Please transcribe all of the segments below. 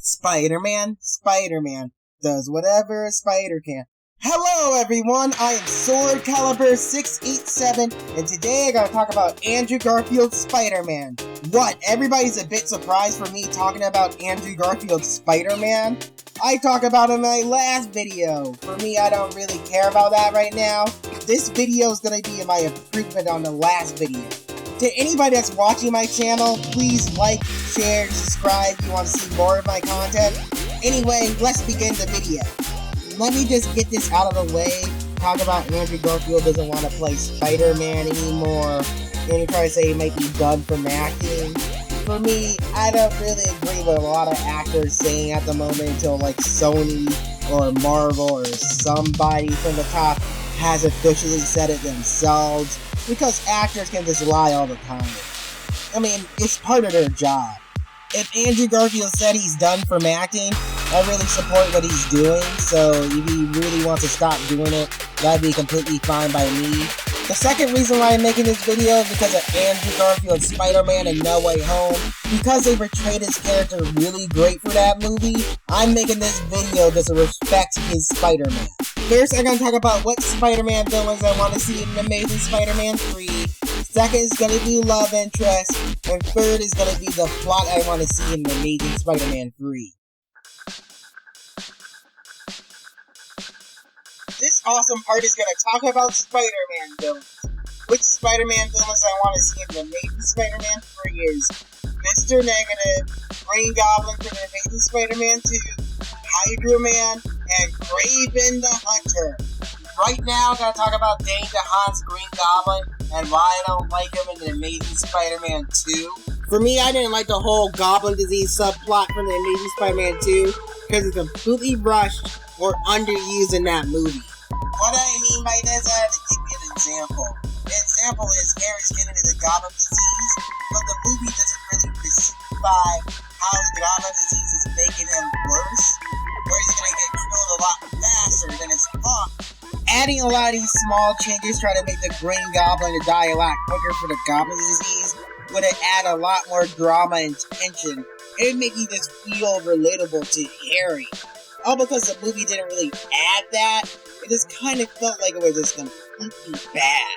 Spider-Man does whatever a spider can. Hello everyone, I am Sword Cailiburn687, and today I gotta talk about Andrew Garfield's Spider-Man. What, everybody's a bit surprised for me talking about Andrew Garfield's Spider-Man? I talked about it in my last video. For me, I don't really care about that right now. This video is gonna be my improvement on the last video. To anybody that's watching my channel, please like, share, subscribe if you want to see more of my content. Anyway, let's begin the video. Let me just get this out of the way. Talk about Andrew Garfield doesn't want to play Spider-Man anymore. And he tries to say he might be done from acting. For me, I don't really agree with a lot of actors saying at the moment until like Sony or Marvel or somebody from the top has officially said it themselves. Because actors can just lie all the time. I mean, it's part of their job. If Andrew Garfield said he's done from acting, I really support what he's doing, so if he really wants to stop doing it, that'd be completely fine by me. The second reason why I'm making this video is because of Andrew Garfield's Spider-Man and No Way Home. Because they portrayed his character really great for that movie, I'm making this video just to respect his Spider-Man. First, I'm going to talk about what Spider-Man villains I want to see in Amazing Spider-Man 3. Second is going to be love interest. And third is going to be the plot I want to see in Amazing Spider-Man 3. This awesome part is going to talk about Spider-Man villains. Which Spider-Man villains I want to see in Amazing Spider-Man 3 is Mr. Negative, Green Goblin for the Amazing Spider-Man 2, Hydro Man, and Kraven the Hunter. Right now, I'm going to talk about Dane DeHaan's Green Goblin and why I don't like him in the Amazing Spider-Man 2. For me, I didn't like the whole Goblin disease subplot from the Amazing Spider-Man 2 because it's completely rushed or underused in that movie. What I mean by this, I have to give you an example. The example is Harry's getting into the Goblin disease, but the movie doesn't really specify how the Goblin disease is making him worse, or he's gonna get killed a lot faster than his thought. Adding a lot of these small changes try to make the Green Goblin to die a lot quicker for the Goblin disease would add a lot more drama and tension. It would make you just feel relatable to Harry. All because the movie didn't really add that, it just kind of felt like it was just completely bad.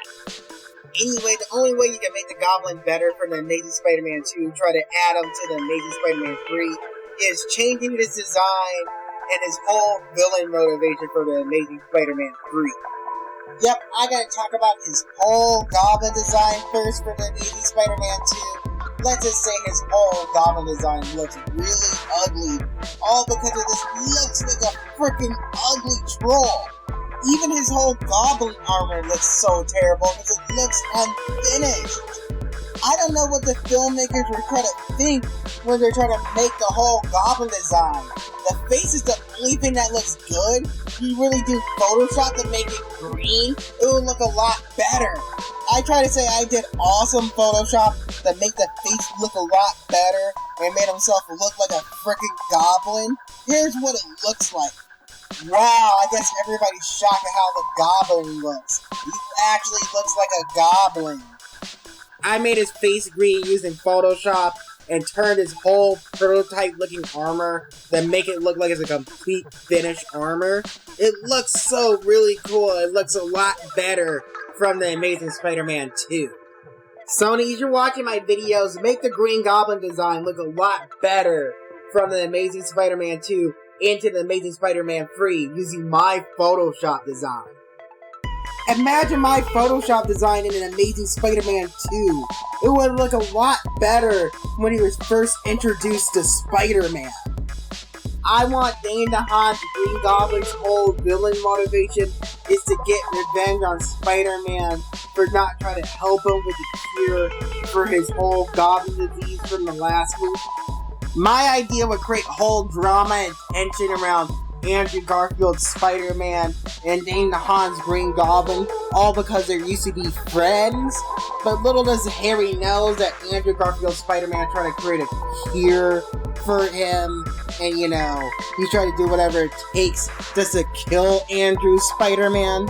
Anyway, the only way you can make the Goblin better for the Amazing Spider-Man 2, try to add him to the Amazing Spider-Man 3, is changing his design and his whole villain motivation for the Amazing Spider-Man 3. Yep, I gotta talk about his whole Goblin design first for the Amazing Spider-Man 2. Let's just say his whole Goblin design looks really ugly, all because it just looks like a freaking ugly troll. Even his whole Goblin armor looks so terrible because it looks unfinished. I don't know what the filmmakers were trying to think when they're trying to make the whole Goblin design. The face is the only thing that looks good. If you really do Photoshop to make it green, it would look a lot better. I try to say I did awesome Photoshop to make the face look a lot better and made himself look like a freaking goblin. Here's what it looks like. Wow, I guess everybody's shocked at how the Goblin looks. He actually looks like a goblin. I made his face green using Photoshop and turned his whole prototype looking armor to make it look like it's a complete finished armor. It looks so really cool. It looks a lot better from the Amazing Spider-Man 2. Sony, as you're watching my videos, make the Green Goblin design look a lot better from the Amazing Spider-Man 2 into the Amazing Spider-Man 3 using my Photoshop design. Imagine my Photoshop design in an Amazing Spider-Man 2. It would look a lot better when he was first introduced to Spider-Man. I want Dane DeHaan's Green Goblin's whole villain motivation is to get revenge on Spider-Man for not trying to help him with the cure for his whole Goblin disease from the last movie. My idea would create whole drama and tension around Andrew Garfield's Spider-Man and Dane DeHaan's Green Goblin, all because they used to be friends. But little does Harry know that Andrew Garfield's Spider-Man trying to create a cure for him, and he's trying to do whatever it takes just to kill Andrew's Spider-Man.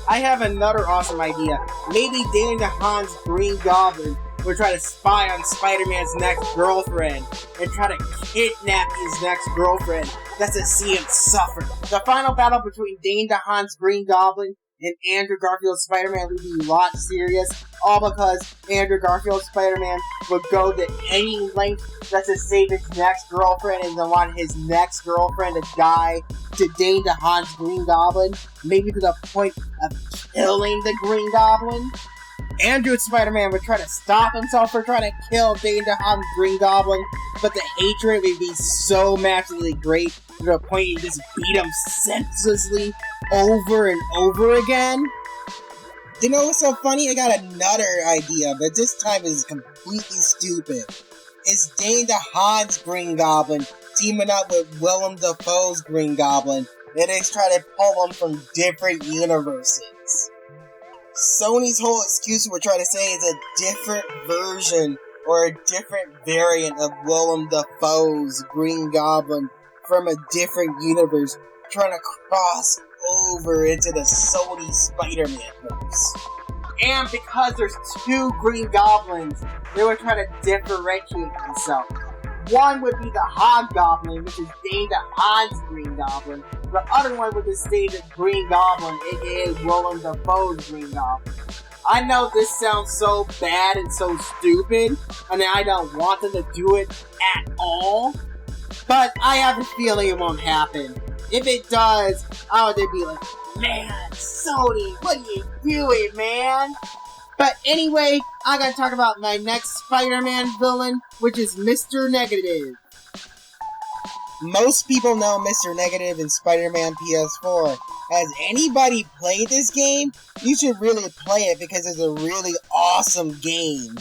I have another awesome idea. Maybe Dane DeHaan's Green Goblin would try to spy on Spider-Man's next girlfriend and try to kidnap his next girlfriend just to see him suffer. The final battle between Dane DeHaan's Green Goblin and Andrew Garfield's Spider-Man would be a lot serious, all because Andrew Garfield's Spider-Man would go to any length just to save his next girlfriend and then want his next girlfriend to die to Dane DeHaan's Green Goblin, maybe to the point of killing the Green Goblin. Andrew's Spider-Man would try to stop himself from trying to kill Dane DeHaan's Green Goblin, but the hatred would be so massively great to the point you just beat him senselessly over and over again. You know what's so funny? I got another idea, but this time is completely stupid. It's Dane DeHaan's Green Goblin teaming up with Willem Dafoe's Green Goblin, and they try to pull them from different universes. Sony's whole excuse we're trying to say is a different version or a different variant of Willem Dafoe's Green Goblin from a different universe, trying to cross over into the Sony Spider-Man verse. And because there's two Green Goblins, they would try to differentiate themselves. One would be the Hobgoblin, which is Dane DeHaan's Green Goblin. The other one would just stay the Green Goblin, aka Willem Dafoe's Green Goblin. I know this sounds so bad and so stupid, and I don't want them to do it at all, but I have a feeling it won't happen. If it does, I would be like, man, Sony, what are you doing, man? But anyway, I gotta talk about my next Spider-Man villain, which is Mr. Negative. Most people know Mr. Negative in Spider-Man PS4. Has anybody played this game? You should really play it because it's a really awesome game.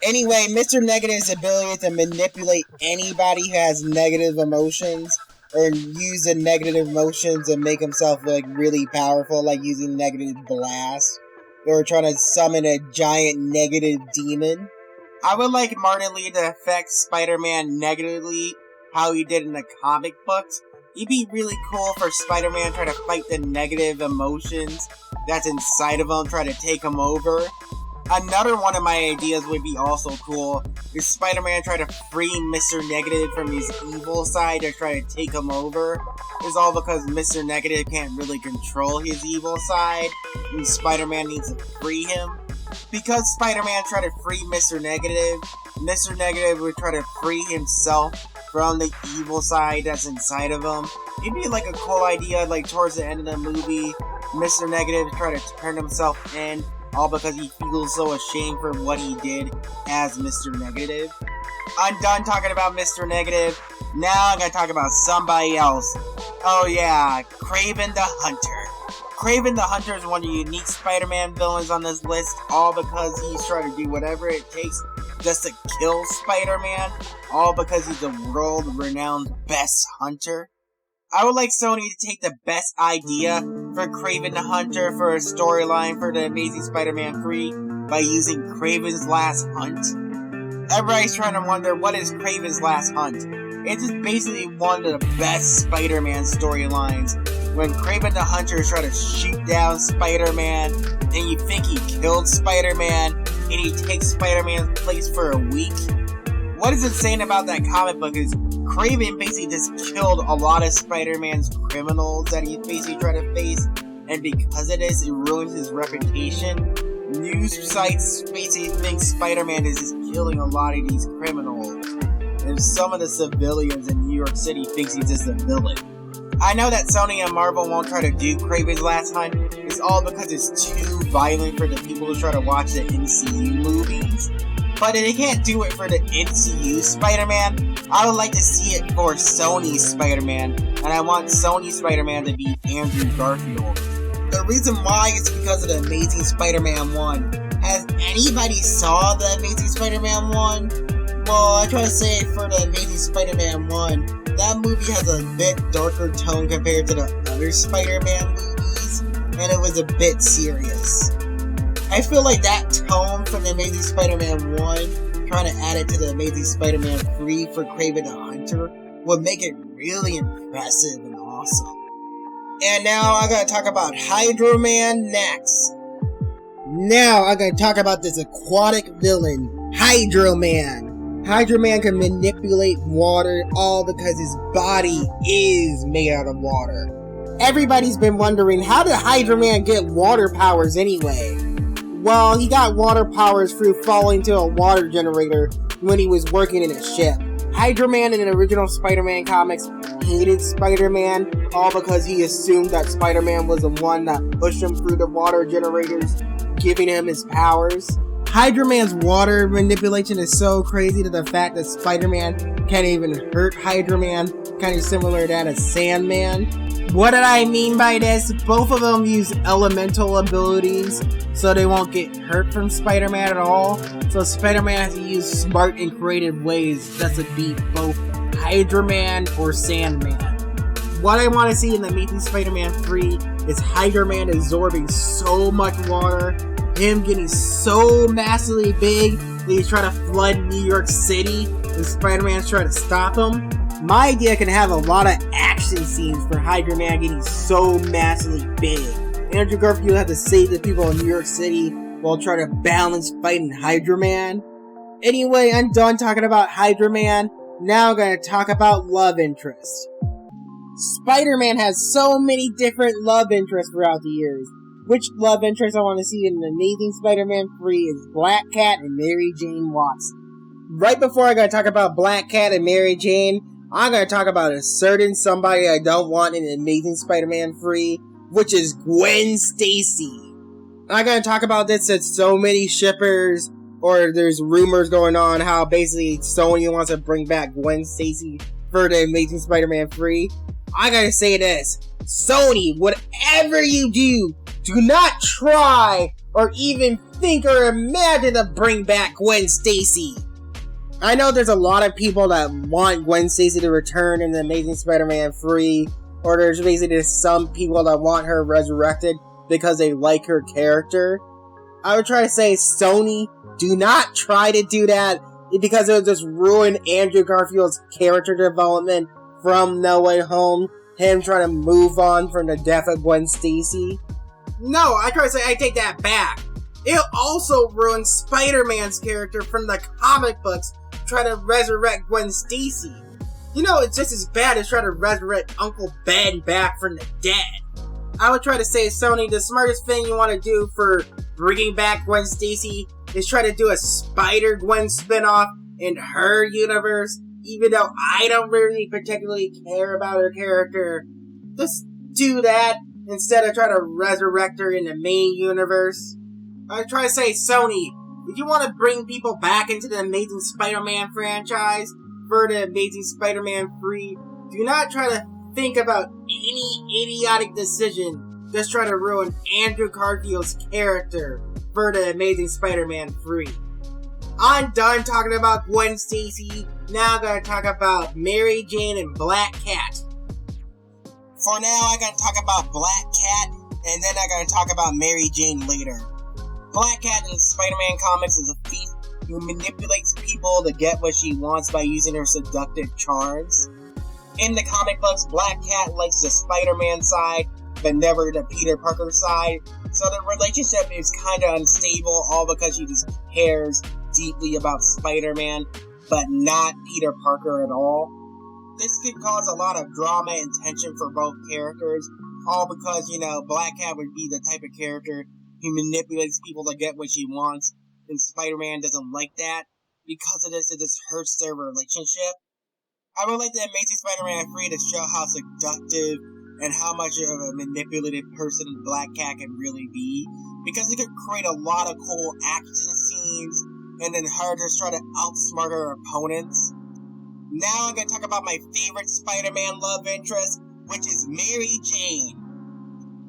Anyway, Mr. Negative's ability to manipulate anybody who has negative emotions or use the negative emotions and make himself like really powerful, like using negative blast or trying to summon a giant negative demon. I would like Martin Lee to affect Spider-Man negatively how he did in the comic books. It'd be really cool for Spider-Man to try to fight the negative emotions that's inside of him, try to take him over. Another one of my ideas would be also cool is Spider-Man try to free Mr. Negative from his evil side to try to take him over. It's all because Mr. Negative can't really control his evil side, and Spider-Man needs to free him. Because Spider-Man tried to free Mr. Negative would try to free himself from the evil side that's inside of him. It'd be like a cool idea, like towards the end of the movie, Mr. Negative try to turn himself in, all because he feels so ashamed for what he did as Mr. Negative. I'm done talking about Mr. Negative. Now I'm gonna talk about somebody else. Oh yeah, Kraven the Hunter. Kraven the Hunter is one of the unique Spider-Man villains on this list, all because he's trying to do whatever it takes just to kill Spider-Man, all because he's the world-renowned best hunter. I would like Sony to take the best idea for Kraven the Hunter for a storyline for the Amazing Spider-Man 3 by using Kraven's Last Hunt. Everybody's trying to wonder, what is Kraven's Last Hunt? It's just basically one of the best Spider-Man storylines, when Kraven the Hunter is trying to shoot down Spider-Man, and you think he killed Spider-Man, and he takes Spider-Man's place for a week. What is insane about that comic book is Kraven basically just killed a lot of Spider-Man's criminals that he basically tried to face, and because of this, it ruins his reputation. News sites basically think Spider-Man is just killing a lot of these criminals, and some of the civilians in New York City thinks he's just a villain. I know that Sony and Marvel won't try to do Kraven's Last Hunt. It's all because it's too violent for the people who try to watch the MCU movies. But if they can't do it for the MCU Spider-Man, I would like to see it for Sony's Spider-Man, and I want Sony's Spider-Man to be Andrew Garfield. The reason why is because of the Amazing Spider-Man 1. Has anybody saw the Amazing Spider-Man 1? Well, I try to say for the Amazing Spider-Man 1, that movie has a bit darker tone compared to the other Spider-Man movies, and it was a bit serious. I feel like that tone from the Amazing Spider-Man 1, trying to add it to the Amazing Spider-Man 3 for Kraven the Hunter, would make it really impressive and awesome. And now I'm going to talk about Hydro Man next. Now I'm going to talk about this aquatic villain, Hydro Man. Hydro Man can manipulate water all because his body is made out of water. Everybody's been wondering, how did Hydro Man get water powers anyway? Well, he got water powers through falling to a water generator when he was working in a ship. Hydro Man in the original Spider-Man comics hated Spider-Man, all because he assumed that Spider-Man was the one that pushed him through the water generators, giving him his powers. Hydro Man's water manipulation is so crazy to the fact that Spider-Man can't even hurt Hydro Man, kind of similar to that of Sandman. What did I mean by this? Both of them use elemental abilities, so they won't get hurt from Spider-Man at all. So Spider-Man has to use smart and creative ways just to beat both Hydro Man or Sandman. What I want to see in the Amazing Spider-Man 3 is Hydro Man absorbing so much water, him getting so massively big that he's trying to flood New York City, and Spider-Man's trying to stop him. My idea can have a lot of action scenes for Hydro Man getting so massively big. Andrew Garfield had to save the people in New York City while trying to balance fighting Hydro Man. Anyway, I'm done talking about Hydro Man. Now I'm going to talk about love interest. Spider-Man has so many different love interests throughout the years. Which love interest I want to see in the Amazing Spider-Man 3 is Black Cat and Mary Jane Watson. Right before I gotta talk about Black Cat and Mary Jane, I'm gonna talk about a certain somebody I don't want in the Amazing Spider-Man 3, which is Gwen Stacy. I'm gonna talk about this since so many shippers, or there's rumors going on how basically Sony wants to bring back Gwen Stacy for the Amazing Spider-Man 3. I gotta say this, Sony, whatever you do not try or even think or imagine to bring back Gwen Stacy. I know there's a lot of people that want Gwen Stacy to return in the Amazing Spider-Man 3, or there's basically some people that want her resurrected because they like her character. I would try to say, Sony, do not try to do that because it would just ruin Andrew Garfield's character development from No Way Home, him trying to move on from the death of Gwen Stacy. No, I try to say I take that back. It'll also ruin Spider-Man's character from the comic books trying to resurrect Gwen Stacy. You know, it's just as bad as trying to resurrect Uncle Ben back from the dead. I would try to say, Sony, the smartest thing you want to do for bringing back Gwen Stacy is try to do a Spider-Gwen spinoff in her universe, even though I don't really particularly care about her character. Just do that instead of trying to resurrect her in the main universe. I try to say, Sony, if you want to bring people back into the Amazing Spider-Man franchise for the Amazing Spider-Man 3, do not try to think about any idiotic decision. Just try to ruin Andrew Garfield's character for the Amazing Spider-Man 3. I'm done talking about Gwen Stacy. Now I'm going to talk about Mary Jane and Black Cat. For now, I'm going to talk about Black Cat, and then I'm going to talk about Mary Jane later. Black Cat in the Spider-Man comics is a thief who manipulates people to get what she wants by using her seductive charms. In the comic books, Black Cat likes the Spider-Man side, but never the Peter Parker side, so the relationship is kinda unstable, all because she just cares deeply about Spider-Man, but not Peter Parker at all. This could cause a lot of drama and tension for both characters, all because, Black Cat would be the type of character who manipulates people to get what she wants, and Spider-Man doesn't like that. Because of this, it just hurts their relationship. I would like the Amazing Spider-Man 3 to show how seductive and how much of a manipulative person Black Cat can really be, because it could create a lot of cool action scenes, and then her just try to outsmart her opponents. Now I'm going to talk about my favorite Spider-Man love interest, which is Mary Jane.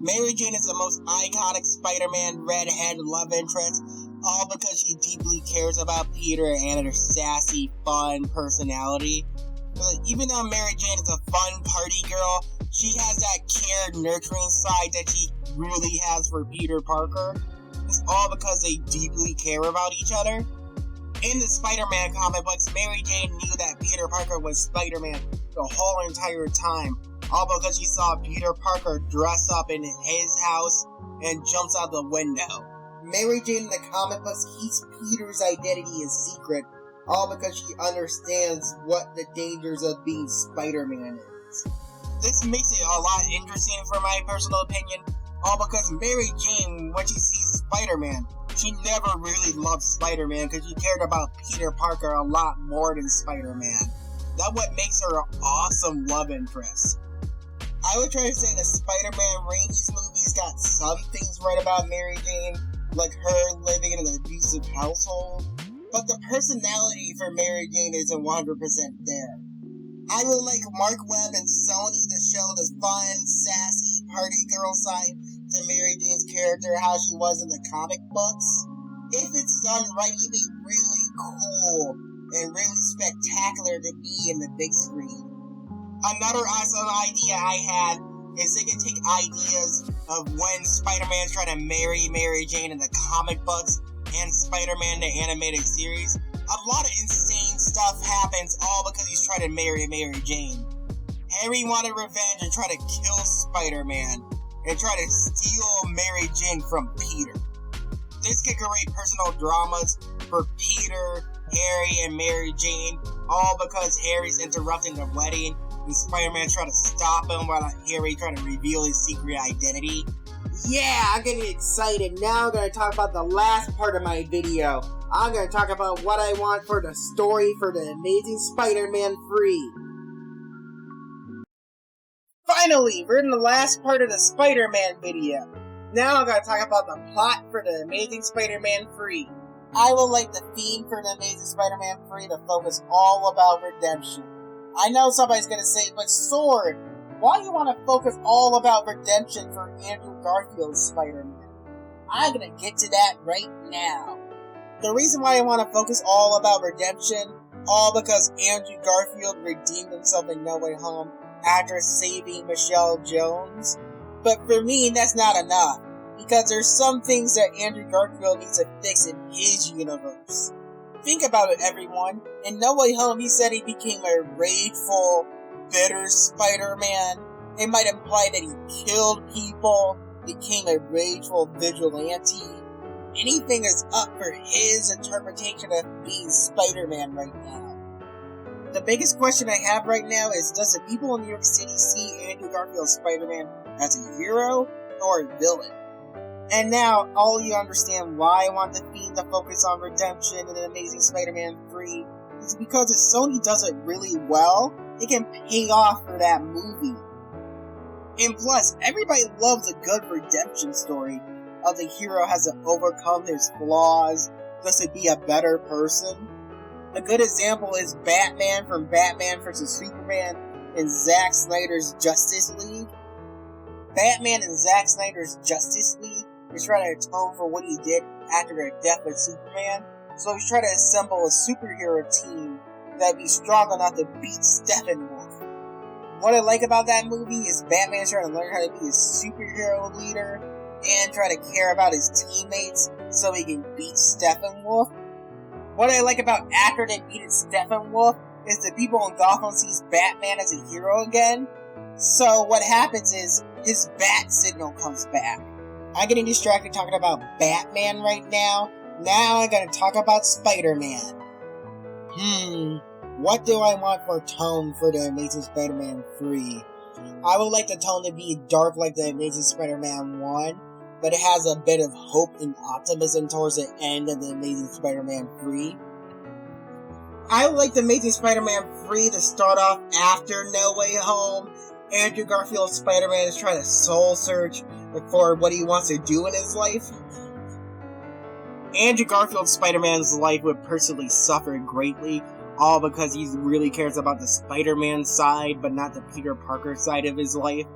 Mary Jane is the most iconic Spider-Man redhead love interest, all because she deeply cares about Peter and her sassy, fun personality. But even though Mary Jane is a fun party girl, she has that care, nurturing side that she really has for Peter Parker. It's all because they deeply care about each other. In the Spider-Man comic books, Mary Jane knew that Peter Parker was Spider-Man the whole entire time, all because she saw Peter Parker dress up in his house and jumps out the window. Mary Jane in the comic books keeps Peter's identity a secret, all because she understands what the dangers of being Spider-Man is. This makes it a lot interesting for my personal opinion, all because Mary Jane, when she sees Spider-Man, she never really loved Spider-Man because she cared about Peter Parker a lot more than Spider-Man. That's what makes her an awesome love interest. I would try to say the Spider-Man Raimi's movies got some things right about Mary Jane, like her living in an abusive household, but the personality for Mary Jane isn't 100% there. I would like Mark Webb and Sony to show the fun, sassy, party girl side to Mary Jane's character how she was in the comic books. If it's done right, it'd be really cool and really spectacular to be in the big screen. Another awesome idea I had is they could take ideas of when Spider-Man's trying to marry Mary Jane in the comic books and Spider-Man the animated series. A lot of insane stuff happens all because he's trying to marry Mary Jane. Harry wanted revenge and tried to kill Spider-Man and try to steal Mary Jane from Peter. This could create personal dramas for Peter, Harry, and Mary Jane, all because Harry's interrupting the wedding and Spider-Man trying to stop him while Harry trying to reveal his secret identity. Yeah, I'm getting excited. Now I'm going to talk about the last part of my video. I'm going to talk about what I want for the story for the Amazing Spider-Man 3. Finally, we're in the last part of the Spider-Man video. Now I'm going to talk about the plot for the Amazing Spider-Man 3. I would like the theme for the Amazing Spider-Man 3 to focus all about redemption. I know somebody's going to say, but Sword, why do you want to focus all about redemption for Andrew Garfield's Spider-Man? I'm going to get to that right now. The reason why I want to focus all about redemption, all because Andrew Garfield redeemed himself in No Way Home after saving Michelle Jones. But for me, that's not enough, because there's some things that Andrew Garfield needs to fix in his universe. Think about it, everyone. In No Way Home, he said he became a rageful, bitter Spider-Man. It might imply that he killed people, became a rageful vigilante. Anything is up for his interpretation of being Spider-Man right now. The biggest question I have right now is, does the people in New York City see Andrew Garfield's Spider-Man as a hero or a villain? And now, all you understand why I want the theme to focus on redemption in The Amazing Spider-Man 3 is because if Sony does it really well, it can pay off for that movie. And plus, everybody loves a good redemption story of the hero has to overcome his flaws just to be a better person. A good example is Batman from Batman vs. Superman in Zack Snyder's Justice League. Batman in Zack Snyder's Justice League is trying to atone for what he did after the death of Superman, so he's trying to assemble a superhero team that'd be strong enough to beat Steppenwolf. What I like about that movie is Batman's trying to learn how to be a superhero leader and try to care about his teammates so he can beat Steppenwolf. What I like about after they beat Steppenwolf is the people in Gotham sees Batman as a hero again. So what happens is his bat signal comes back. I'm getting distracted talking about Batman right now. Now I'm gonna talk about Spider-Man. What do I want for tone for The Amazing Spider-Man 3? I would like the tone to be dark like The Amazing Spider-Man 1, but it has a bit of hope and optimism towards the end of The Amazing Spider-Man 3. I would like The Amazing Spider-Man 3 to start off after No Way Home. Andrew Garfield's Spider-Man is trying to soul search for what he wants to do in his life. Andrew Garfield's Spider-Man's life would personally suffer greatly, all because he really cares about the Spider-Man side, but not the Peter Parker side of his life.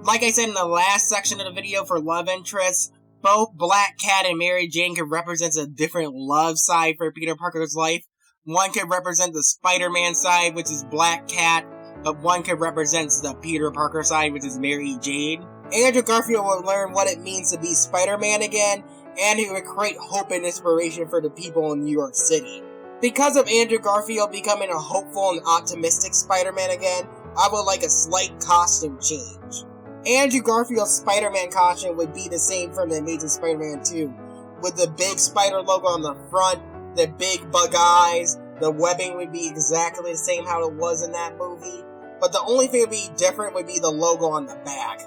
Like I said in the last section of the video for love interests, both Black Cat and Mary Jane could represent a different love side for Peter Parker's life. One could represent the Spider-Man side, which is Black Cat, but one could represent the Peter Parker side, which is Mary Jane. Andrew Garfield will learn what it means to be Spider-Man again, and he would create hope and inspiration for the people in New York City. Because of Andrew Garfield becoming a hopeful and optimistic Spider-Man again, I would like a slight costume change. Andrew Garfield's Spider-Man costume would be the same from The Amazing Spider-Man 2, with the big spider logo on the front, the big bug eyes, the webbing would be exactly the same how it was in that movie. But the only thing that would be different would be the logo on the back.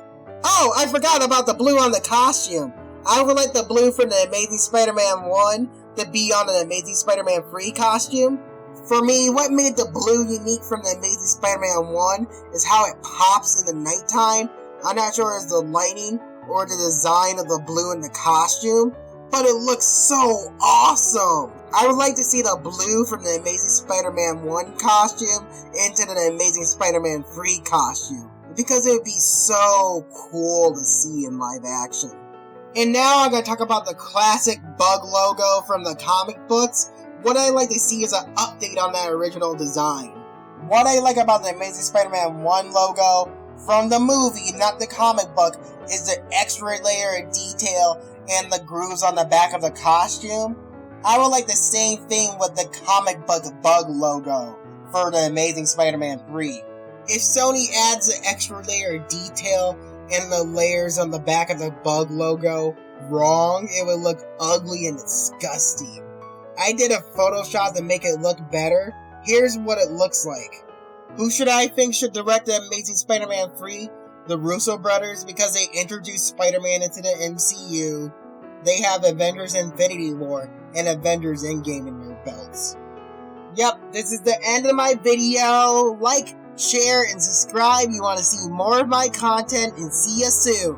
Oh, I forgot about the blue on the costume. I would like the blue from the Amazing Spider-Man 1 to be on an Amazing Spider-Man 3 costume. For me, what made the blue unique from the Amazing Spider-Man 1 is how it pops in the nighttime. I'm not sure if it's the lighting or the design of the blue in the costume, but it looks so awesome! I would like to see the blue from the Amazing Spider-Man 1 costume into the Amazing Spider-Man 3 costume, because it would be so cool to see in live action. And now I'm going to talk about the classic bug logo from the comic books. What I like to see is an update on that original design. What I like about the Amazing Spider-Man 1 logo from the movie, not the comic book, is the extra layer of detail and the grooves on the back of the costume. I would like the same thing with the comic book bug logo for the Amazing Spider-Man 3. If Sony adds the extra layer of detail and the layers on the back of the bug logo wrong, it would look ugly and disgusting. I did a Photoshop to make it look better. Here's what it looks like. Who should I think should direct the Amazing Spider-Man 3? The Russo brothers, because they introduced Spider-Man into the MCU. They have Avengers Infinity War and Avengers Endgame in their belts. Yep, this is the end of my video. Like, share, and subscribe. You want to see more of my content, and see you soon.